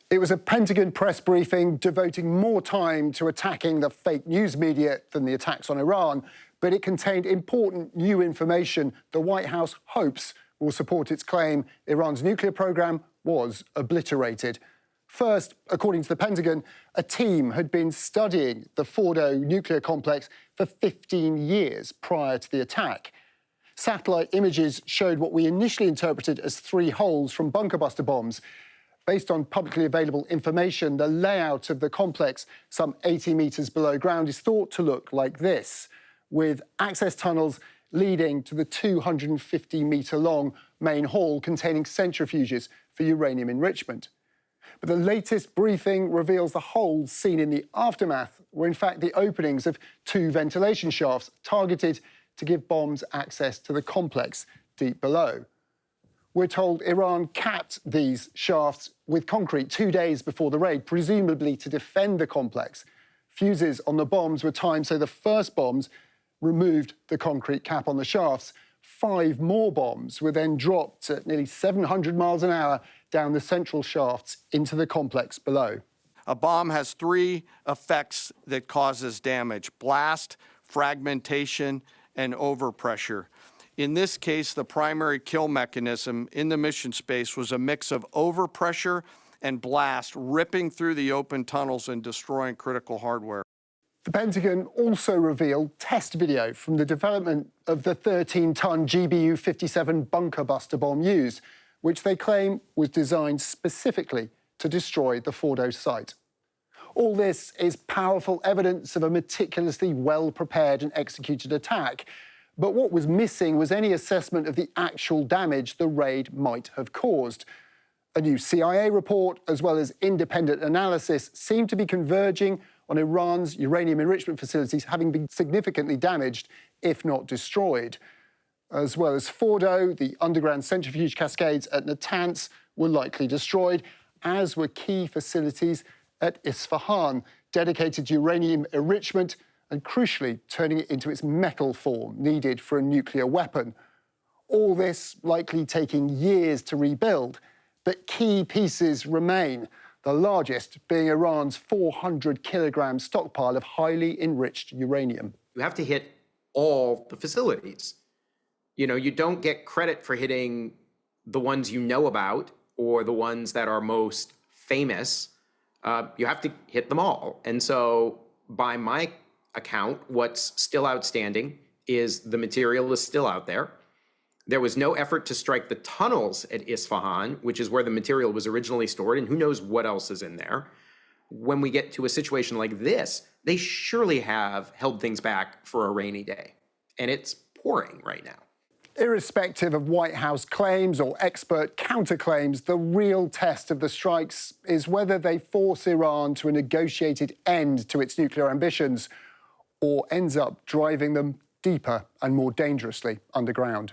It was a Pentagon press briefing devoting more time to attacking the fake news media than the attacks on Iran, but it contained important new information the White House hopes will support its claim Iran's nuclear program was obliterated. First, according to the Pentagon, a team had been studying the Fordo nuclear complex for 15 years prior to the attack. Satellite images showed what we initially interpreted as 3 holes from bunker buster bombs. Based on publicly available information, the layout of the complex, some 80 metres below ground, is thought to look like this, with access tunnels leading to the 250-metre-long main hall containing centrifuges for uranium enrichment. But the latest briefing reveals the holes seen in the aftermath were in fact the openings of 2 ventilation shafts targeted to give bombs access to the complex deep below. We're told Iran capped these shafts with concrete 2 days before the raid, presumably to defend the complex. Fuses on the bombs were timed so the first bombs removed the concrete cap on the shafts. 5 more bombs were then dropped at nearly 700 miles an hour down the central shafts into the complex below. A bomb has 3 effects that causes damage: blast, fragmentation, and overpressure. In this case, the primary kill mechanism in the mission space was a mix of overpressure and blast ripping through the open tunnels and destroying critical hardware. The Pentagon also revealed test video from the development of the 13-ton GBU-57 bunker buster bomb used, which they claim was designed specifically to destroy the Fordo site. All this is powerful evidence of a meticulously well-prepared and executed attack. But what was missing was any assessment of the actual damage the raid might have caused. A new CIA report, as well as independent analysis, seem to be converging on Iran's uranium enrichment facilities having been significantly damaged, if not destroyed. As well as Fordo, the underground centrifuge cascades at Natanz were likely destroyed, as were key facilities at Isfahan, dedicated to uranium enrichment and, crucially, turning it into its metal form needed for a nuclear weapon. All this likely taking years to rebuild, but key pieces remain, the largest being Iran's 400-kilogram stockpile of highly enriched uranium. You have to hit all the facilities. You don't get credit for hitting the ones you know about or the ones that are most famous. You have to hit them all. And so, by my account, what's still outstanding is the material is still out there. There was no effort to strike the tunnels at Isfahan, which is where the material was originally stored, and who knows what else is in there. When we get to a situation like this, they surely have held things back for a rainy day. And it's pouring right now. Irrespective of White House claims or expert counterclaims, the real test of the strikes is whether they force Iran to a negotiated end to its nuclear ambitions or ends up driving them deeper and more dangerously underground.